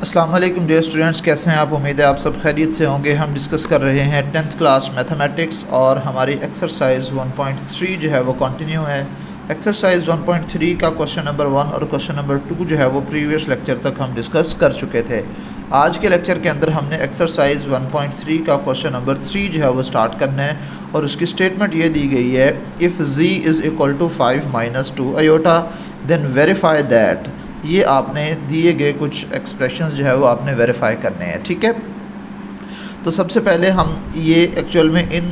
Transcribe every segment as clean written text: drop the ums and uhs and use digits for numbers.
अस्सलाम वालेकुम dear students, कैसे हैं आप? उम्मीद है आप सब खैरियत से होंगे। हम डिस्कस कर रहे हैं 10th क्लास मैथमेटिक्स और हमारी एक्सरसाइज 1.3 जो है वो कंटिन्यू है। एक्सरसाइज 1.3 का क्वेश्चन नंबर 1 और क्वेश्चन नंबर 2 जो है वो प्रीवियस लेक्चर तक हम डिस्कस कर चुके थे। आज के लेक्चर के अंदर हमने एक्सरसाइज 1.3 का क्वेश्चन नंबर 3 जो है वो स्टार्ट करना है और उसकी स्टेटमेंट ये दी गई है, if z is equal to 5 - 2 iota then verify that. ये आपने दिए गए कुछ एक्सप्रेशंस जो है वो आपने वेरीफाई करने हैं, ठीक है। तो सबसे पहले हम ये एक्चुअल में इन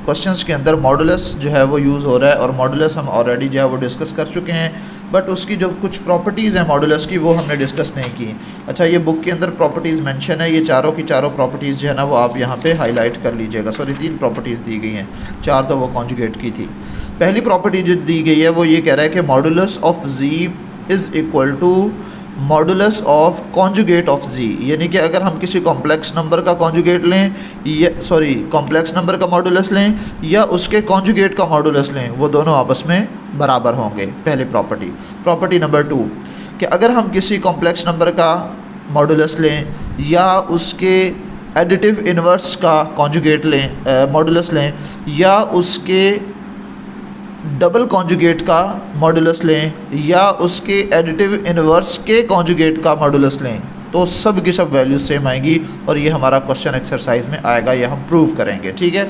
क्वेश्चंस के अंदर मॉडुलस जो है वो यूज़ हो रहा है और मॉडुलस हम ऑलरेडी जो है वो डिस्कस कर चुके हैं, बट उसकी जो कुछ प्रॉपर्टीज़ हैं मॉडुलस की वो हमने डिस्कस नहीं की। अच्छा, ये बुक के अंदर प्रॉपर्टीज़ मेंशन है, ये चारों की चारों प्रॉपर्टीज़ जो है ना वो आप यहाँ पे हाईलाइट कर लीजिएगा। सॉरी, 3 प्रॉपर्टीज़ दी गई हैं, 4 तो वो कॉन्जुगेट की थी। पहली प्रॉपर्टी जो दी गई है वो ये कह रहा है कि modulus of z is equal to modulus of conjugate of z, यानी कि अगर हम किसी कॉम्प्लेक्स नंबर का कॉन्जुगेट लें या कॉम्प्लेक्स नंबर का मॉडुलस लें या उसके कॉन्जुगेट का मॉडुलस लें, वो दोनों आपस में बराबर होंगे। पहली प्रॉपर्टी। प्रॉपर्टी नंबर 2 कि अगर हम किसी कॉम्प्लेक्स नंबर का मॉडुलस लें या उसके एडिटिव इन्वर्स का कॉन्जुगेट लें मॉडुलस लें या उसके डबल कॉन्जुगेट का मॉडुलस लें या उसके एडिटिव इन्वर्स के कॉन्जुगेट का मॉडुलस लें, तो सब की सब वैल्यू सेम आएंगी और ये हमारा क्वेश्चन एक्सरसाइज में आएगा, ये हम प्रूव करेंगे, ठीक है।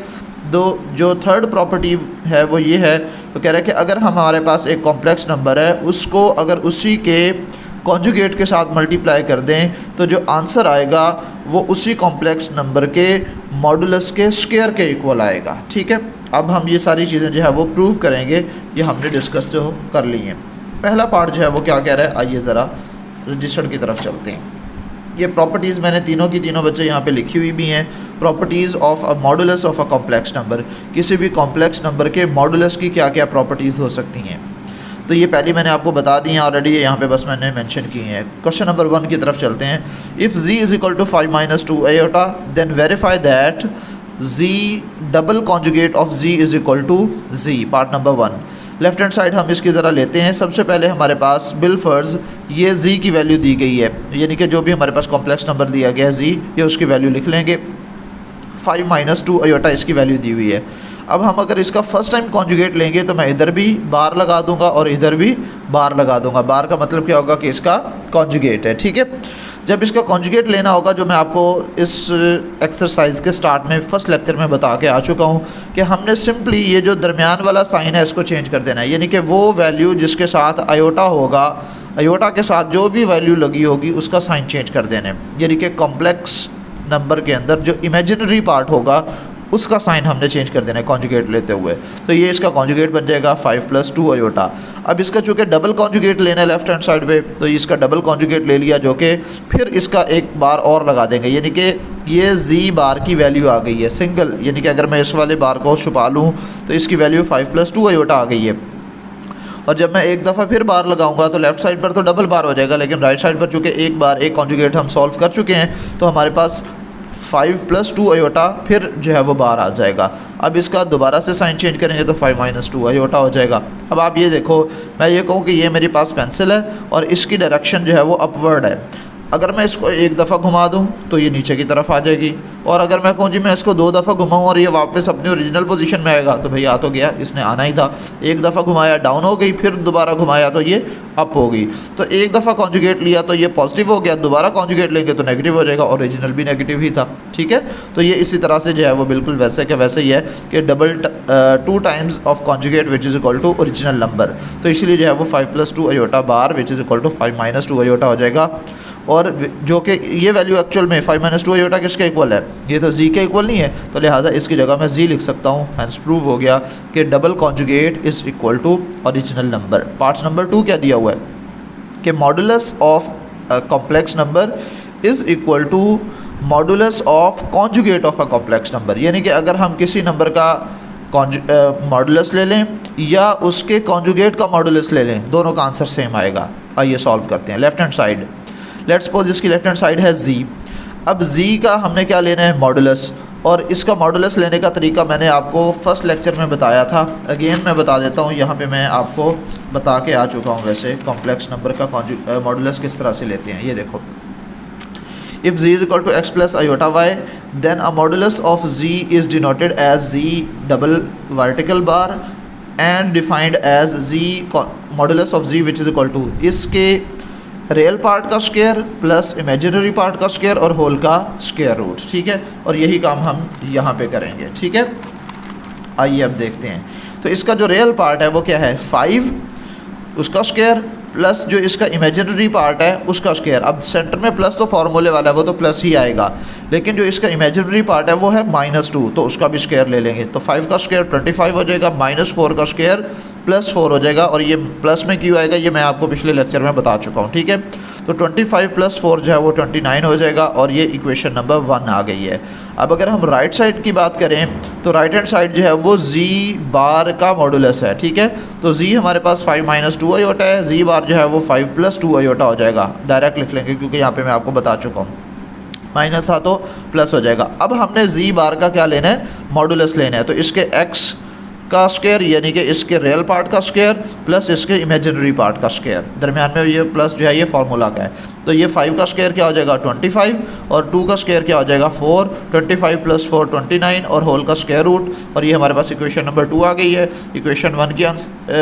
जो थर्ड प्रॉपर्टी है वो ये है, तो कह रहा है कि अगर हमारे पास एक कॉम्प्लेक्स नंबर है उसको अगर उसी के कॉन्जुगेट के साथ मल्टीप्लाई कर दें तो जो आंसर आएगा वो उसी कॉम्प्लेक्स नंबर के मॉडुलस के स्क्वायर के इक्वल आएगा, ठीक है। अब हम ये सारी चीज़ें जो है वो प्रूव करेंगे, ये हमने डिस्कस जो कर ली हैं। पहला पार्ट जो है वो क्या कह रहा है, आइए ज़रा रजिस्टर्ड की तरफ चलते हैं। ये प्रॉपर्टीज़ मैंने तीनों की तीनों बच्चे यहाँ पे लिखी हुई भी हैं। Properties of a modulus of a complex number, किसी भी कॉम्प्लेक्स नंबर के मॉडुलस की क्या क्या प्रॉपर्टीज़ हो सकती हैं, तो ये पहली मैंने आपको बता दी हैं ऑलरेडी, यहाँ पे बस मैंने मेंशन की हैं। क्वेश्चन नंबर 1 की तरफ चलते हैं। If z is equal to 5 - 2 iota then verify that z double conjugate of z is equal to z। Part number 1, left hand side हम इसकी ज़रा लेते हैं। सबसे पहले हमारे पास बिलफर्ज ये z की वैल्यू दी गई है, यानी कि जो भी हमारे पास कॉम्प्लेक्स नंबर दिया गया है z, ये उसकी वैल्यू लिख लेंगे। 5 - 2 आयोटा इसकी वैल्यू दी हुई है। अब हम अगर इसका फर्स्ट टाइम कॉन्जुगेट लेंगे तो मैं इधर भी बार लगा दूंगा और इधर भी बार लगा दूंगा। बार का मतलब क्या होगा कि इसका कॉन्जुगेट है, ठीक है। जब इसका कॉन्जुगेट लेना होगा, जो मैं आपको इस एक्सरसाइज के स्टार्ट में फर्स्ट लेक्चर में बता के आ चुका हूँ कि हमने सिंपली ये जो दरमियान वाला साइन है इसको चेंज कर देना है, यानी कि वो वैल्यू जिसके साथ आयोटा होगा, आयोटा के साथ जो भी वैल्यू लगी होगी उसका साइन चेंज कर देना है, यानी कि कॉम्प्लेक्स नंबर के अंदर जो इमेजिनरी पार्ट होगा उसका साइन हमने चेंज कर देना है कॉन्जुगेट लेते हुए। तो ये इसका कॉन्जुगेट बन जाएगा 5 + 2 आयोटा। अब इसका चूँकि डबल कॉन्जुगेट लेना है लेफ्ट हैंड साइड पे, तो इसका डबल कॉन्जुगेट ले लिया, जो कि फिर इसका एक बार और लगा देंगे, यानी कि ये z बार की वैल्यू आ गई है सिंगल, यानी कि अगर मैं इस वाले बार को छुपा लूँ तो इसकी वैल्यू 5 + 2 आयोटा आ गई है। और जब मैं एक दफ़ा फिर बार लगाऊंगा तो लेफ़्ट साइड पर तो डबल बार हो जाएगा, लेकिन राइट साइड पर चूँकि एक बार एक कॉन्जुगेट हम सॉल्व कर चुके हैं तो हमारे पास 5 + 2 आयोटा फिर जो है वो बाहर आ जाएगा। अब इसका दोबारा से साइन चेंज करेंगे तो 5 - 2 आयोटा हो जाएगा। अब आप ये देखो, मैं ये कहूँ कि ये मेरे पास पेंसिल है और इसकी डायरेक्शन जो है वो अपवर्ड है। अगर मैं इसको एक दफ़ा घुमा दूँ तो ये नीचे की तरफ आ जाएगी, और अगर मैं कहूँ जी मैं इसको 2 दफ़ा घुमाऊँ और ये वापस अपनी ओरिजिनल पोजीशन में आएगा, तो भाई आ तो गया, इसने आना ही था। एक दफ़ा घुमाया डाउन हो गई, फिर दोबारा घुमाया तो ये अप हो गई। तो एक दफ़ा कॉन्जुगेट लिया तो ये पॉजिटिव हो गया, दोबारा कॉन्जुगेट लेंगे तो नेगेटिव हो जाएगा, ओरिजिनल भी नेगेटिव ही था, ठीक है। तो ये इसी तरह से जो है वो बिल्कुल वैसे के वैसे ही है कि double 2 times of conjugate which is equal to original number, तो इसीलिए जो है वो 5 + 2 iota bar which is equal to 5 - 2 iota हो जाएगा। और जो कि ये वैल्यू एक्चुअल में 5 - 2 आयोटा किसके इक्वल है, ये तो z के इक्वल नहीं है, तो लिहाजा इसकी जगह मैं z लिख सकता हूँ। हैंस प्रूव हो गया कि double conjugate is equal to original number. Part number 2 क्या दिया हुआ है कि modulus of complex number is equal to modulus of conjugate of a complex number, यानी कि अगर हम किसी नंबर का मॉडुलस ले लें या उसके कॉन्जुगेट का मॉडुलस ले लें, दोनों का आंसर सेम आएगा। आइए सॉल्व करते हैं। Left hand side, let's suppose इसकी लेफ्ट हैंड साइड है z। अब z का हमने क्या लेना है, मॉडुलस, और इसका मॉडुलस लेने का तरीका मैंने आपको फर्स्ट लेक्चर में बताया था। अगेन मैं बता देता हूँ, यहाँ पे मैं आपको बता के आ चुका हूँ वैसे कॉम्प्लेक्स नंबर का मॉडुलस किस तरह से लेते हैं। ये देखो, if z is equal to x plus iota y then a modulus of z is denoted as z double vertical bar and defined as z modulus of z which is equal to इसके real part का square plus imaginary part का square और whole का square root, ठीक है। और यही काम हम यहाँ पे करेंगे, ठीक है। आइए अब देखते हैं। तो इसका जो रियल पार्ट है वो क्या है 5 उसका स्क्वायर प्लस जो इसका इमेजिनरी पार्ट है उसका स्क्वायर। अब सेंटर में प्लस तो फार्मूले वाला है वो तो प्लस ही आएगा, लेकिन जो इसका इमेजिनरी पार्ट है वो है -2 तो उसका भी स्क्वायर ले लेंगे। तो 5 का स्क्वायर 25 हो जाएगा, -4 का स्क्वायर +4 हो जाएगा। और ये प्लस में क्यों आएगा ये मैं आपको पिछले लेक्चर में बता चुका हूँ, ठीक है। तो 25 + 4 जो है वो 29 हो जाएगा और ये इक्वेशन नंबर 1 आ गई है। अब अगर हम राइट साइड की बात करें तो राइट हैंड साइड जो है वो z बार का मॉडुलस है, ठीक है। तो z हमारे पास 5 - 2 आयोटा है, z बार जो है वो 5 + 2 आयोटा हो जाएगा। डायरेक्ट लिख लेंगे क्योंकि यहाँ पे मैं आपको बता चुका हूँ, माइनस था तो प्लस हो जाएगा। अब हमने z बार का क्या लेना है मॉडुलस लेना है। तो इसके x का स्क्वायर यानी कि इसके रियल पार्ट का स्क्वायर प्लस इसके इमेजिनरी पार्ट का स्क्वायर, दरमियान में ये प्लस जो है ये फार्मूला का है। तो ये 5 का स्क्वायर क्या हो जाएगा 25 और 2 का स्क्वायर क्या हो जाएगा 4, 25 + 4 29 और होल का स्क्वायर रूट। और ये हमारे पास इक्वेशन नंबर 2 आ गई है। इक्वेशन 1 की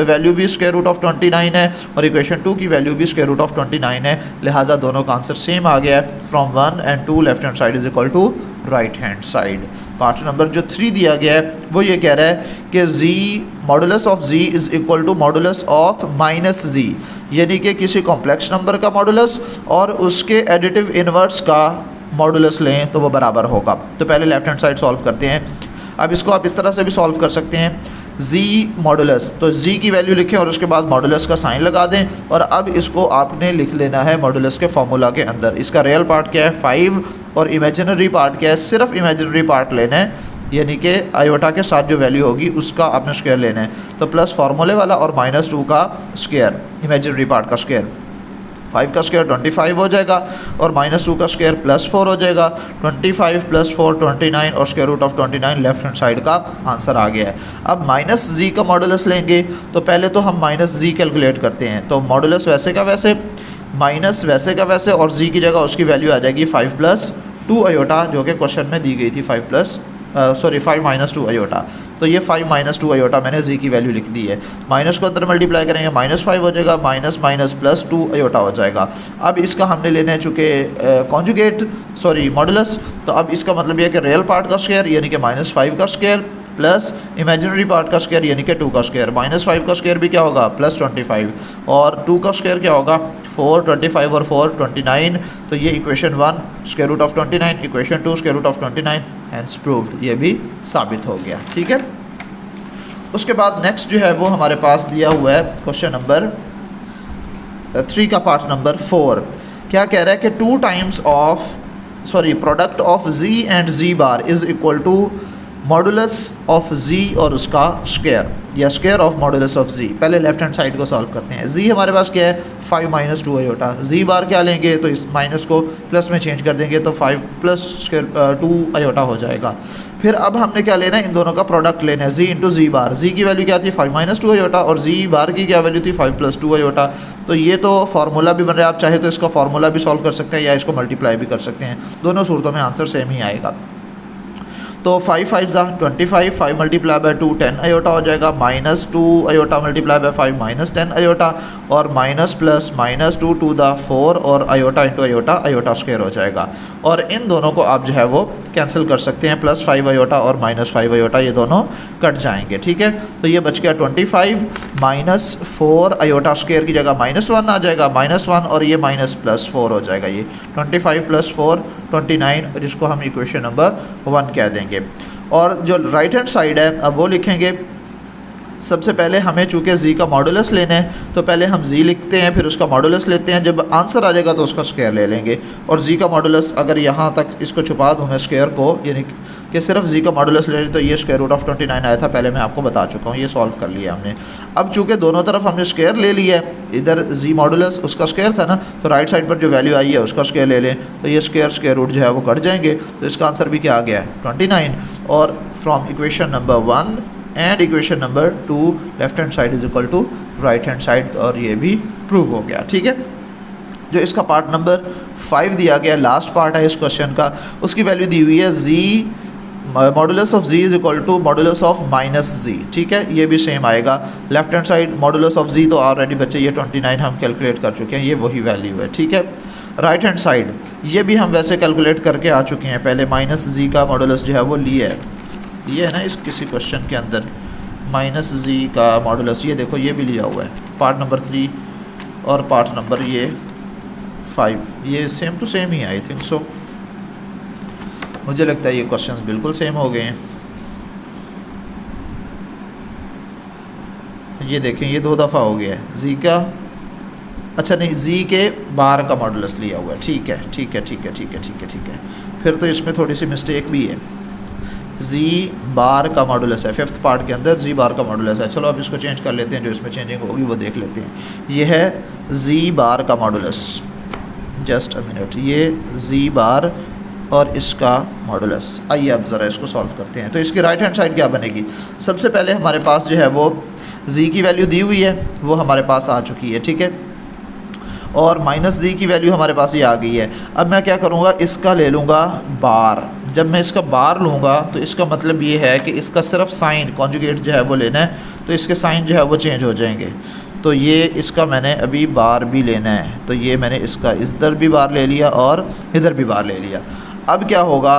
वैल्यू भी स्क्वायर रूट ऑफ 29 है और इक्वेशन 2 की वैल्यू भी स्क्वायर रूट ऑफ 29 है, लिहाजा दोनों का आंसर सेम आ गया है। From 1 and 2 left hand side is equal to right hand side. Part number जो 3 दिया गया है वो ये कह रहा है कि z modulus of z is equal to modulus of -z, यानी कि किसी कॉम्प्लेक्स नंबर का मॉडुलस और उसके एडिटिव इनवर्स का मॉडुलस लें तो वो बराबर होगा। तो पहले लेफ्ट हैंड साइड सॉल्व करते हैं। अब इसको आप इस तरह से भी सॉल्व कर सकते हैं, z मॉडुलस, तो z की वैल्यू लिखें और उसके बाद मॉडुलस का साइन लगा दें। और अब इसको आपने लिख लेना है मॉडुलस के फार्मूला के अंदर। इसका रियल पार्ट क्या है 5 और इमेजिनरी पार्ट क्या है, सिर्फ इमेजिनरी पार्ट लेना है, यानी कि आयोटा के साथ जो वैल्यू होगी उसका आपने स्क्वायर लेना है। तो प्लस फार्मूले वाला और -2 का स्क्वायर इमेजिनरी पार्ट का स्क्वायर, 5 का स्क्वायर 25 हो जाएगा और -2 का स्क्वायर +4 हो जाएगा। 25 + 4 29 और square root of 29 left hand side का आंसर आ गया है। अब -z का मॉडुलस लेंगे तो पहले तो हम -z कैलकुलेट करते हैं। तो मॉडुलस वैसे का वैसे माइनस वैसे का वैसे और z की जगह उसकी वैल्यू आ जाएगी 5 + 2 आयोटा जो कि क्वेश्चन में दी गई थी 5 - 2 आयोटा। तो ये 5 - 2 आयोटा मैंने z की वैल्यू लिख दी है। माइनस को अंदर मल्टीप्लाई करेंगे -5 हो जाएगा, माइनस + 2 आयोटा हो जाएगा। अब इसका हमने लेना है चूँकि कॉन्जुगेट मॉडुलस, तो अब इसका मतलब यह है कि रियल पार्ट का स्क्वायर यानी कि -5 का स्क्वायर प्लस इमेजिनरी पार्ट का स्क्वायर यानी कि 2 का स्क्वायर। -5 का स्क्वायर भी क्या होगा +25 और 2 का स्क्वायर क्या होगा 4, 25 और 4 29। तो ये equation 1 square root of 29, equation 2 square root of 29, hence proved, ये भी साबित हो गया, ठीक है। उसके बाद नेक्स्ट जो है वो हमारे पास दिया हुआ है क्वेश्चन नंबर 3 का पार्ट नंबर 4। क्या कह रहा है कि 2 times product of z and z bar is equal to modulus of z और उसका स्क्वायर या square of modulus of z। पहले लेफ्ट हैंड साइड को सॉल्व करते हैं। z हमारे पास क्या है 5 - 2 आयोटा, z बार क्या लेंगे तो इस माइनस को प्लस में चेंज कर देंगे तो 5 + 2 आयोटा हो जाएगा। फिर अब हमने क्या लेना है इन दोनों का प्रोडक्ट लेना है z × z बार। z की वैल्यू क्या थी 5 - 2 आयोटा और z बार की क्या वैल्यू थी 5 + 2 आयोटा। तो ये तो फार्मूला भी बन रहा है, आप चाहे तो इसका फार्मूला भी सॉल्व कर सकते हैं या इसको मल्टीप्लाई भी कर सकते हैं, दोनों सूरतों में आंसर सेम ही आएगा। तो 5 × 5 = 25, 5 × 2 10 आयोटा हो जाएगा, -2 आयोटा मल्टीप्लाई बाय 5 -10 आयोटा और माइनस प्लस -2 टू द 4 और आयोटा इंटू आयोटा स्क्वायर हो जाएगा। और इन दोनों को आप जो है वो कैंसिल कर सकते हैं, +5 आयोटा और -5 आयोटा ये दोनों कट जाएंगे, ठीक है। तो ये बच गया 25 -4 आयोटा स्क्वायर की जगह -1 आ जाएगा, -1 और ये -+4 हो जाएगा। ये 25 + 4 29 जिसको हम इक्वेशन नंबर 1 कह देंगे। और जो राइट हैंड साइड है अब वो लिखेंगे। सबसे पहले हमें चूँकि z का मॉडुलस लेना है तो पहले हम z लिखते हैं फिर उसका मॉडुलस लेते हैं, जब आंसर आ जाएगा तो उसका स्क्वायर ले लेंगे। और z का मॉडुलस अगर यहाँ तक इसको छुपा दूँ मैं स्क्वायर को, यानी कि सिर्फ z का मॉडुलस ले लें तो ये स्क्वायर रूट ऑफ 29 आया था, पहले मैं आपको बता चुका हूँ, ये सॉल्व कर लिया हमने। अब चूँकि दोनों तरफ हमने स्क्वायर ले लिया है, इधर z मॉडुलस उसका स्क्वायर था ना, तो राइट साइड पर जो वैल्यू आई है उसका स्क्वायर ले लें, तो ये स्क्वायर रूट जो है वो कट जाएंगे। तो इसका आंसर भी क्या आ गया है 29। और from equation number 1 and equation number 2 left hand side is equal to right hand side, और ये भी प्रूव हो गया, ठीक है। जो इसका पार्ट नंबर 5 दिया गया, लास्ट पार्ट है इस क्वेश्चन का, उसकी वैल्यू दी हुई है g modulus of g is equal to modulus of minus g. ठीक है, ये भी सेम आएगा। Left hand side modulus of g तो ऑलरेडी बच्चे ये 29 हम कैलकुलेट कर चुके हैं, ये वही वैल्यू है। ठीक है, राइट हैंड साइड ये भी हम वैसे कैलकुलेट करके आ चुके हैं, पहले माइनस जी का मॉडुलस जो है वो लिया है, ये है ना इस किसी क्वेश्चन के अंदर माइनस जी का मॉडुलस, ये देखो ये भी लिया हुआ है, पार्ट नंबर 3 और पार्ट नंबर ये 5, ये सेम टू सेम ही है आई थिंक सो। मुझे लगता है ये क्वेश्चंस बिल्कुल सेम हो गए हैं। ये देखें ये 2 दफ़ा हो गया है जी का, अच्छा नहीं जी के बार का मॉडुलस लिया हुआ है। ठीक है ठीक है ठीक है ठीक है ठीक है ठीक है, फिर तो इसमें थोड़ी सी मिस्टेक भी है। जी बार का मॉडुलस है, 5th पार्ट के अंदर जी बार का मॉडुलस है। चलो अब इसको चेंज कर लेते हैं, जो इसमें चेंजिंग होगी वो देख लेते हैं। ये है जी बार का मॉडुलस, जस्ट अ मिनट, ये जी बार और इसका मॉडुलस। आइए अब ज़रा इसको सॉल्व करते हैं। तो इसकी राइट हैंड साइड क्या बनेगी? सबसे पहले हमारे पास जो है वो जी की वैल्यू दी हुई है, वो हमारे पास आ चुकी है। ठीक है, और माइनस जी की वैल्यू हमारे पास ये आ गई है। अब मैं क्या करूँगा, इसका ले लूँगा बार। जब मैं इसका बार लूँगा तो इसका मतलब ये है कि इसका सिर्फ साइन कॉन्जुगेट जो है वो लेना है, तो इसके साइन जो है वो चेंज हो जाएंगे। तो ये इसका मैंने अभी बार भी लेना है, तो ये मैंने इसका इधर भी बार ले लिया और इधर भी बार ले लिया। अब क्या होगा,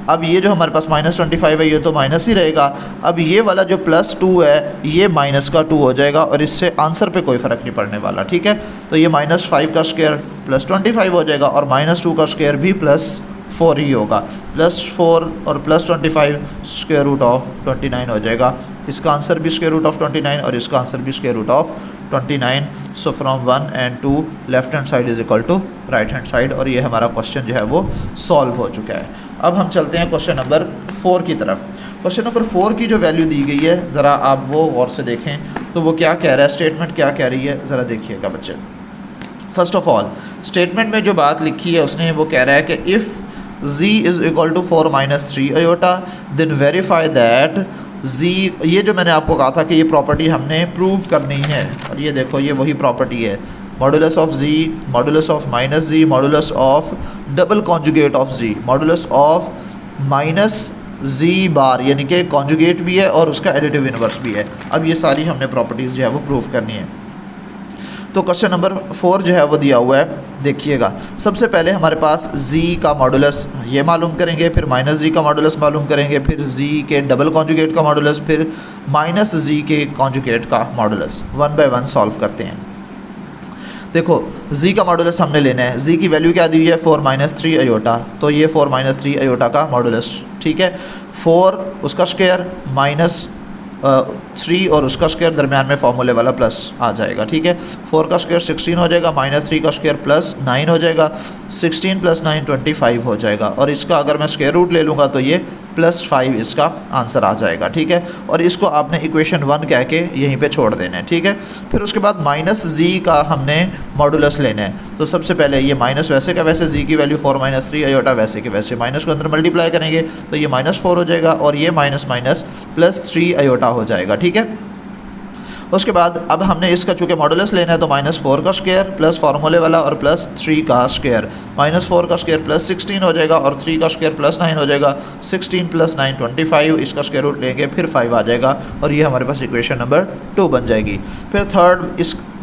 अब ये जो हमारे पास -25 है ये तो माइनस ही रहेगा। अब ये वाला जो +2 है ये माइनस का 2 हो जाएगा और इससे आंसर पे कोई फ़र्क नहीं पड़ने वाला। ठीक है, तो ये -5 का स्क्वायर +25 हो जाएगा और -2 का स्क्वायर भी +4 ही होगा। +4 और +25 स्क्वायर रूट ऑफ 29 हो जाएगा। इसका आंसर भी स्क्वायर रूट ऑफ 29 और इसका आंसर भी square root of 29। So from 1 and 2 left hand side is equal to right hand side, और ये हमारा क्वेश्चन जो है वो सॉल्व हो चुका है। अब हम चलते हैं क्वेश्चन नंबर 4 की तरफ। क्वेश्चन नंबर 4 की जो वैल्यू दी गई है ज़रा आप वो गौर से देखें तो वो क्या कह रहा है, स्टेटमेंट क्या कह रही है, ज़रा देखिएगा बच्चे। फर्स्ट ऑफ ऑल स्टेटमेंट में जो बात लिखी है उसने वो कह रहा है कि if z is equal to 4 - 3 iota then verify that z, ये जो मैंने आपको कहा था कि ये प्रॉपर्टी हमने प्रूव करनी है, और ये देखो ये वही प्रॉपर्टी है, modulus of z, modulus of -z, modulus of double conjugate of z, modulus of -z बार, यानी कि कॉन्जुगेट भी है और उसका एडिटिव इनवर्स भी है। अब ये सारी हमने प्रॉपर्टीज़ जो है वो प्रूव करनी है। तो क्वेश्चन नंबर 4 जो है वो दिया हुआ है, देखिएगा। सबसे पहले हमारे पास z का मॉडुलस ये मालूम करेंगे, फिर -z का मॉडुलस मालूम करेंगे, फिर z के डबल कॉन्जुगेट का मॉडुलस, फिर -z के कॉन्जुगेट का मॉडुलस। 1 बाय 1 सॉल्व करते हैं। देखो z का मॉडुलस हमने लेना है, z की वैल्यू क्या दी हुई है 4 - 3 आयोटा, तो ये 4 - 3 आयोटा का मॉडुलस। ठीक है, 4 उसका स्क्वायर -3 और उसका स्क्वायर दरमियान में फार्मूले वाला प्लस आ जाएगा। ठीक है, 4 का स्क्वायर 16 हो जाएगा, -3 का स्क्वायर +9 हो जाएगा, 16 + 9 25 हो जाएगा, और इसका अगर मैं स्क्वायर रूट ले लूँगा तो ये +5 इसका आंसर आ जाएगा। ठीक है, और इसको आपने इक्वेशन 1 कह के यहीं पे छोड़ देना है। ठीक है, फिर उसके बाद -z का हमने मॉडुलस लेना है। तो सबसे पहले ये माइनस वैसे का वैसे z की वैल्यू 4 - 3 आयोटा वैसे के वैसे माइनस को अंदर मल्टीप्लाई करेंगे तो ये -4 हो जाएगा और ये माइनस +3 आयोटा हो जाएगा। ठीक है, उसके बाद अब हमने इसका चूँकि मॉडुलस लेना है तो -4 का स्क्वायर प्लस फार्मूले वाला और +3 का स्क्वायर, -4 का स्क्वायर +16 हो जाएगा और 3 का स्क्वायर +9 हो जाएगा, 16 + 9 25, इसका स्क्वायर रूट लेंगे फिर 5 आ जाएगा और ये हमारे पास इक्वेशन नंबर 2 बन जाएगी। फिर थर्ड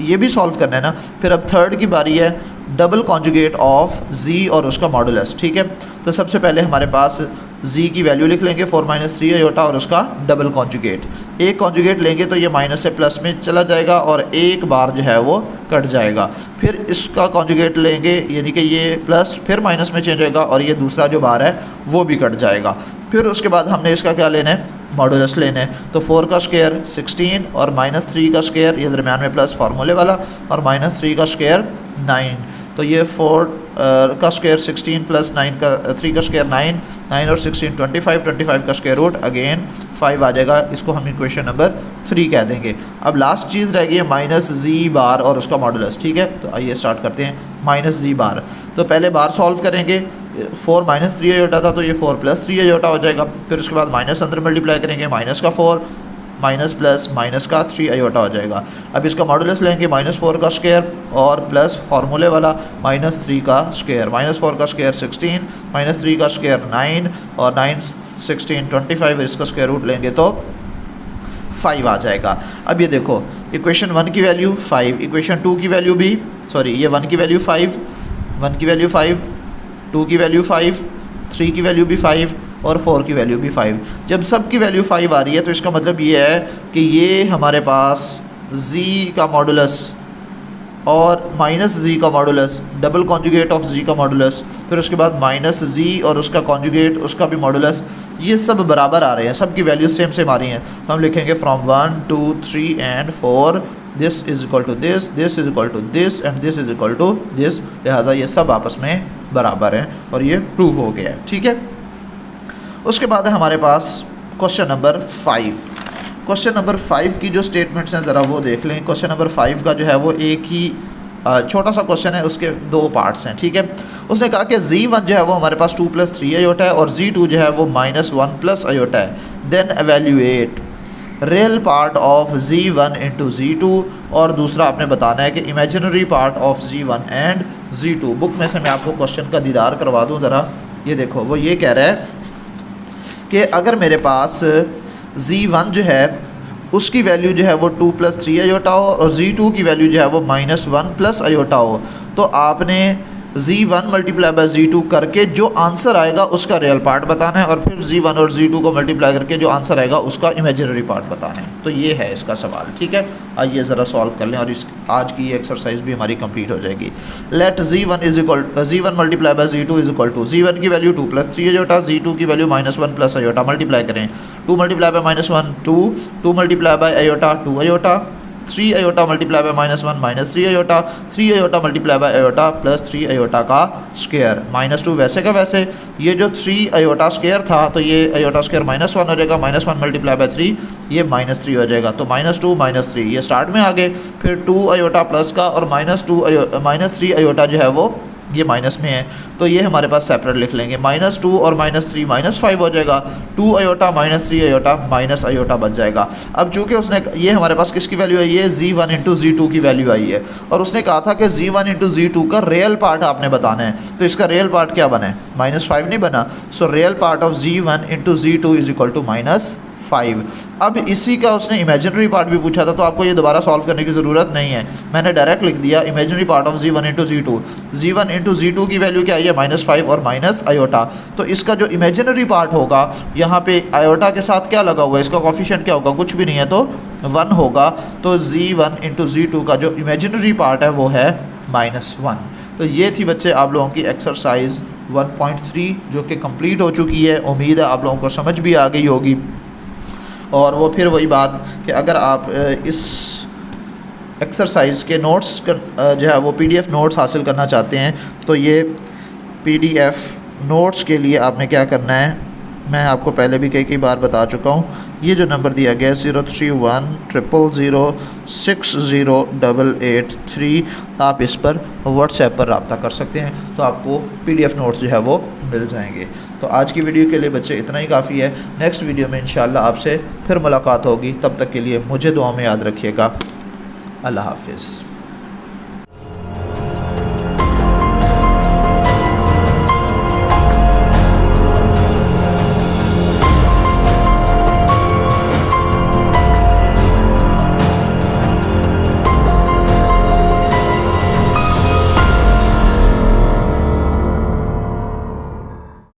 ये भी सॉल्व करना है ना। फिर अब थर्ड की बारी है डबल कॉन्जुगेट ऑफ z और उसका मॉडुलस। ठीक है, तो सबसे पहले हमारे पास z की वैल्यू लिख लेंगे 4 - 3 आयोटा और उसका डबल कॉन्जुगेट। एक कॉन्जुगेट लेंगे तो ये माइनस से प्लस में चला जाएगा और एक बार जो है वो कट जाएगा। फिर इसका कॉन्जुगेट लेंगे यानी कि ये प्लस फिर माइनस में चेंज होगा और ये दूसरा जो बार है वो भी कट जाएगा। फिर उसके बाद हमने इसका क्या लेना है, मॉडुलस लेना है। तो 4 का स्क्वायर 16 और -3 का स्क्वायर ये दरमियान में प्लस फार्मूले वाला और -3 का स्क्वायर 9, तो ये 4 का स्क्वायर 16 + 9 का 3 का स्क्वायर 9 और 16 25 का स्क्वायर रूट अगेन 5 आ जाएगा। इसको हम इक्वेशन नंबर 3 कह देंगे। अब लास्ट चीज़ रह गई है -z बार और उसका मॉडुलस। ठीक है, तो आइए स्टार्ट करते हैं। -z बार, तो पहले बार सॉल्व करेंगे। 4 - 3 आयोटा था तो ये 4 + 3 आयोटा हो जाएगा। फिर उसके बाद माइनस अंदर मल्टीप्लाई करेंगे, माइनस का 4 माइनस प्लस माइनस का 3 आयोटा हो जाएगा। अब इसका मॉडुलस लेंगे -4 का स्क्वायर और प्लस फार्मूले वाला -3 का स्क्वायर। -4 का स्क्वायर 16, -3 का स्क्वायर 9 और 9 16 25, इसका स्क्वायर रूट लेंगे तो 5 आ जाएगा। अब ये देखो इक्वेशन 1 की वैल्यू 5, इक्वेशन 2 की वैल्यू भी ये 1 की वैल्यू 5, 1 की वैल्यू 5, 2 की वैल्यू 5, 3 की वैल्यू भी 5 और 4 की वैल्यू भी 5। जब सब की वैल्यू 5 आ रही है तो इसका मतलब ये है कि ये हमारे पास z का मॉडुलस और -z का modulus, double conjugate of z का मॉडुलस, फिर उसके बाद -z और उसका कॉन्जुगेट, उसका भी मॉडुलस, ये सब बराबर आ रहे हैं, सब की वैल्यू सेम सेम आ रही हैं। तो हम लिखेंगे from 1 2 3 and 4 this is equal to this, this is equal to this and this is equal to this, लिहाजा ये सब आपस में बराबर हैं और ये प्रूव हो गया है। ठीक है, उसके बाद है हमारे पास क्वेश्चन नंबर 5। क्वेश्चन नंबर 5 की जो स्टेटमेंट्स हैं ज़रा वो देख लें। क्वेश्चन नंबर 5 का जो है वो एक ही छोटा सा क्वेश्चन है, उसके 2 पार्ट्स हैं। ठीक है, उसने कहा कि z1 जो है वो हमारे पास 2 + 3 आयोटा है और z2 जो है वो -1 + आयोटा है। Then evaluate real part of z1 into z2, और दूसरा आपने बताना है कि imaginary part of z1 and z2। Book में से मैं आपको क्वेश्चन का दीदार करवा दूँ ज़रा। ये देखो वो ये कह रहा है कि अगर मेरे पास z1 जो है उसकी वैल्यू जो है वो 2 + 3 आयोटा हो और z2 की वैल्यू जो है वो -1 + आयोटा हो, तो आपने z1 × z2 करके जो आंसर आएगा उसका रियल पार्ट बताना है और फिर z1 और z2 को मल्टीप्लाई करके जो आंसर आएगा उसका इमेजिनरी पार्ट बताना है। तो ये है इसका सवाल। ठीक है, आइए ज़रा सॉल्व कर लें और इस आज की ये एक्सरसाइज भी हमारी कंप्लीट हो जाएगी। Late z1 × z2 is equal to z1 की वैल्यू 2 + 3 आयोटा, z2 की वैल्यू -1 + आयोटा। मल्टीप्लाई करें, 2 × -1 2, 2 × iota 2 iota, 3 iota multiply by -1 -3 iota, 3 iota multiply by iota plus 3 iota का स्क्वायर, -2 वैसे का वैसे। ये जो 3 आयोटा स्क्वायर था तो ये आयोटा स्क्वायर -1 हो जाएगा, -1 मल्टीप्लाई बाय 3 ये -3 हो जाएगा। तो -2 -3 ये स्टार्ट में आ गए, फिर 2 आयोटा प्लस का और -3 आयोटा जो है वो ये माइनस में है, तो ये हमारे पास सेपरेट लिख लेंगे। -2 और -3 -5 हो जाएगा, 2 आयोटा -3 आयोटा माइनस आयोटा बच जाएगा। अब चूँकि उसने ये हमारे पास किसकी वैल्यू आई है, z1 × z2 की वैल्यू आई है और उसने कहा था कि z1 × z2 का रियल पार्ट आपने बताना है। तो इसका रियल पार्ट क्या बना है, -5 नहीं बना। So real part of z1 × z2 is equal to -5। अब इसी का उसने इमेजिनरी पार्ट भी पूछा था, तो आपको ये दोबारा सॉल्व करने की ज़रूरत नहीं है, मैंने डायरेक्ट लिख दिया imaginary part of z1 × z2। z1 × z2 की वैल्यू क्या आई है, -5 और माइनस आयोटा। तो इसका जो इमेजिनरी पार्ट होगा यहाँ पे आयोटा के साथ क्या लगा हुआ है, इसका कोफिशिएंट क्या होगा, कुछ भी नहीं है तो 1 होगा। तो z1 × z2 का जो इमेजिनरी पार्ट है वो है -1। तो ये थी बच्चे आप लोगों की एक्सरसाइज 1.3 जो कि कंप्लीट हो चुकी है। उम्मीद है आप लोगों को समझ भी आ गई होगी। और वो फिर वही बात कि अगर आप इस एक्सरसाइज के नोट्स जो है वो PDF नोट्स हासिल करना चाहते हैं तो ये PDF नोट्स के लिए आपने क्या करना है, मैं आपको पहले भी कई बार बता चुका हूँ। ये जो नंबर दिया गया है 0310060883, आप इस पर व्हाट्सएप पर रब्ता कर सकते हैं तो आपको PDF नोट्स जो है वो मिल जाएंगे। तो आज की वीडियो के लिए बच्चे इतना ही काफ़ी है। नेक्स्ट वीडियो में इंशाल्लाह आपसे फिर मुलाकात होगी, तब तक के लिए मुझे दुआ में याद रखिएगा। अल्लाह हाफिज़।